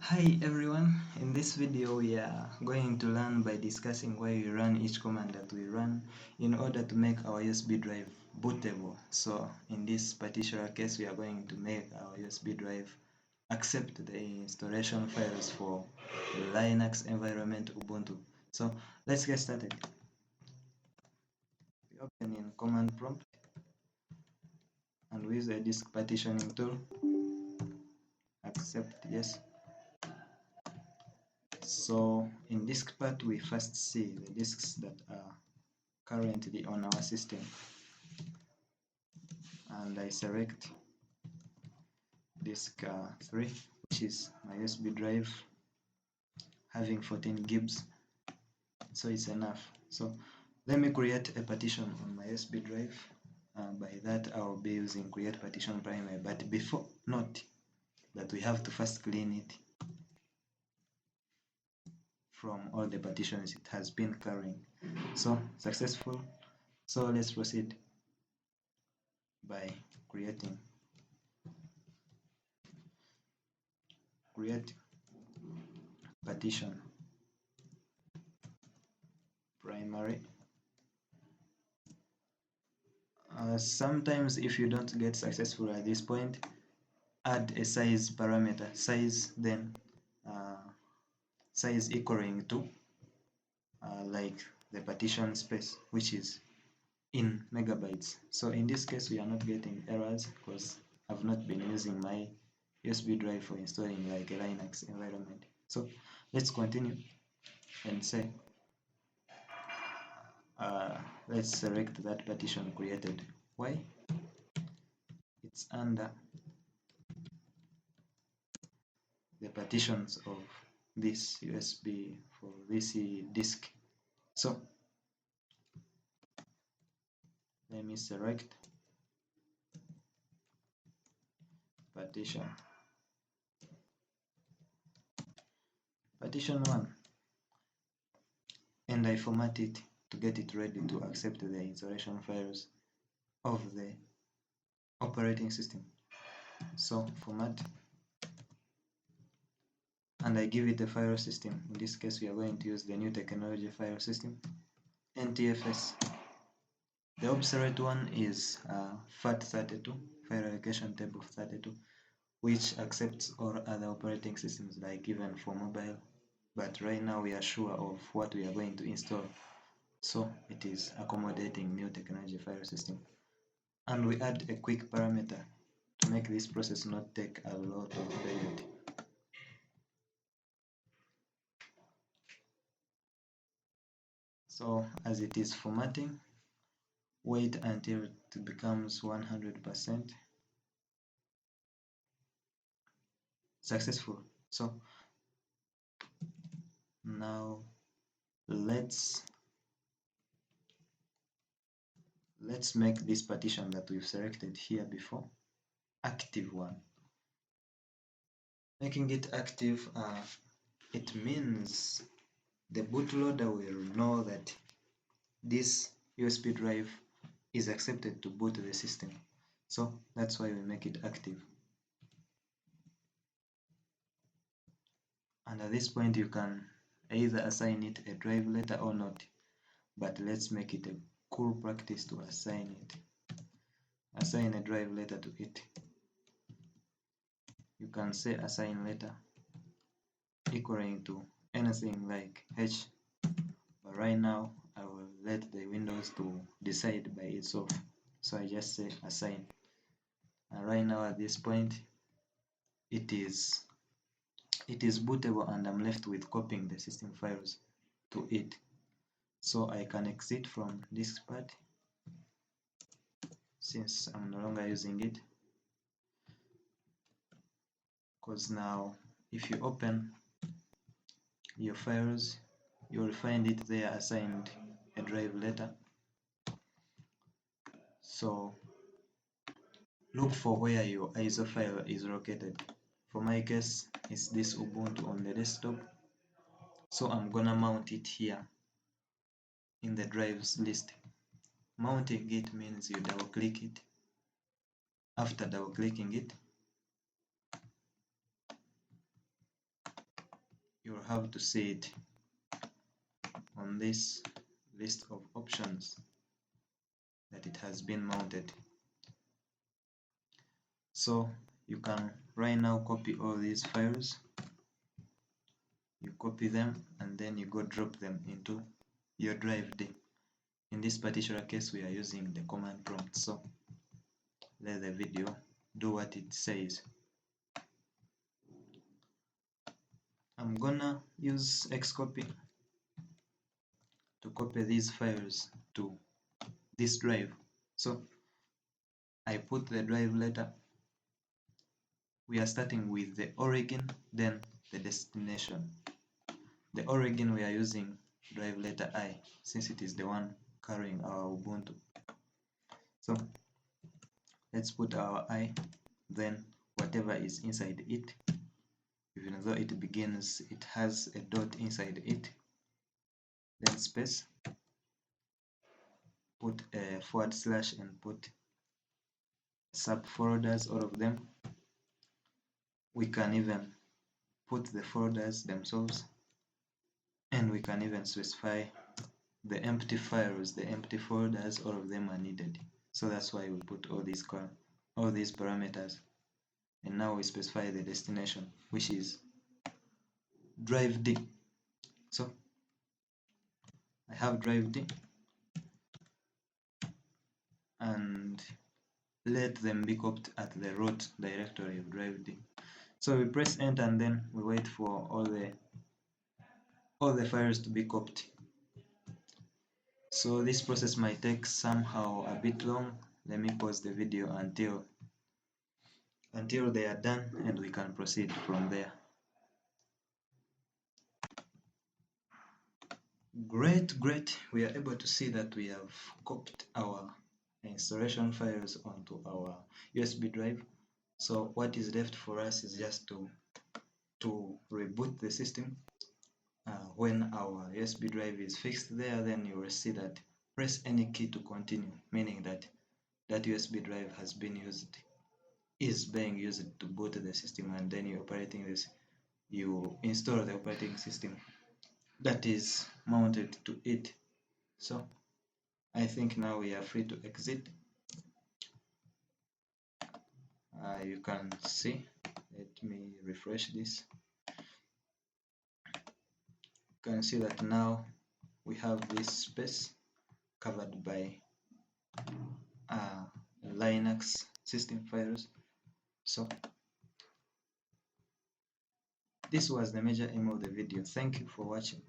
Hi everyone, in this video we are going to learn by discussing why we run each command that we run in order to make our USB drive bootable. So in this particular case we are going to make our USB drive accept the installation files for the Linux environment Ubuntu. So let's get started. We open in command prompt and we use the disk partitioning tool. Accept, yes. So in disk part we first see the disks that are currently on our system, and I select disk 3, which is my USB drive having 14 gigs, so it's enough. So let me create a partition on my USB drive. By that I'll be using create partition primary, but before note that we have to first clean it from all the partitions it has been carrying. So successful. So let's proceed by create partition primary. Sometimes if you don't get successful at this point, add a size parameter, size, then size equaling to like the partition space, which is in megabytes. So in this case we are not getting errors because I've not been using my USB drive for installing like a Linux environment. So let's continue and say let's select that partition created. Why? It's under the partitions of this USB for this disk. So let me select partition 1, and I format it to get it ready to accept the installation files of the operating system. So format, and I give it a file system. In this case we are going to use the new technology file system, NTFS. The obsolete one is FAT32, file allocation table 32, which accepts all other operating systems, like even for mobile, but right now we are sure of what we are going to install, so it is accommodating new technology file system. And we add a quick parameter to make this process not take a lot of period. So as it is formatting, wait until it becomes 100% successful. So now let's make this partition that we've selected here before active one. Making it active, it means the bootloader will know that this USB drive is accepted to boot the system. So that's why we make it active. And at this point you can either assign it a drive letter or not, but let's make it a cool practice to assign it. Assign a drive letter to it. You can say assign letter equaling to anything like H, but right now I will let the Windows to decide by itself, so I just say assign. And right now at this point it is bootable, and I'm left with copying the system files to it. So I can exit from this part since I'm no longer using it, because now if you open your files you will find it there assigned a drive letter. So look for where your ISO file is located. For my case it's this Ubuntu on the desktop, so I'm gonna mount it here in the drives list. Mounting it means you double click it. After double clicking it, you'll have to see it on this list of options that it has been mounted. So you can right now copy all these files, you copy them and then you go drop them into your drive D. In this particular case we are using the command prompt, so let the video do what it says. I'm gonna use Xcopy to copy these files to this drive. So I put the drive letter. We are starting with the origin, then the destination. The origin, we are using drive letter I, since it is the one carrying our Ubuntu. So let's put our I, then whatever is inside it, even though it begins, it has a dot inside it, then space, put a / and put subfolders, all of them. We can even put the folders themselves, and we can even specify the empty files, the empty folders, all of them are needed. So that's why we put all these parameters. And now we specify the destination, which is drive D. So I have drive D, and let them be copied at the root directory of drive D. So we press enter and then we wait for all the files to be copied. So this process might take somehow a bit long. Let me pause the video until they are done and we can proceed from there. Great, we are able to see that we have copied our installation files onto our USB drive. So what is left for us is just to reboot the system. When our USB drive is fixed there, then you will see that press any key to continue, meaning that that USB drive has been used, is being used to boot the system, and then you install the operating system that is mounted to it. So I think now we are free to exit. You can see, let me refresh this. You can see that now we have this space covered by Linux system files. So this was the major aim of the video. Thank you for watching.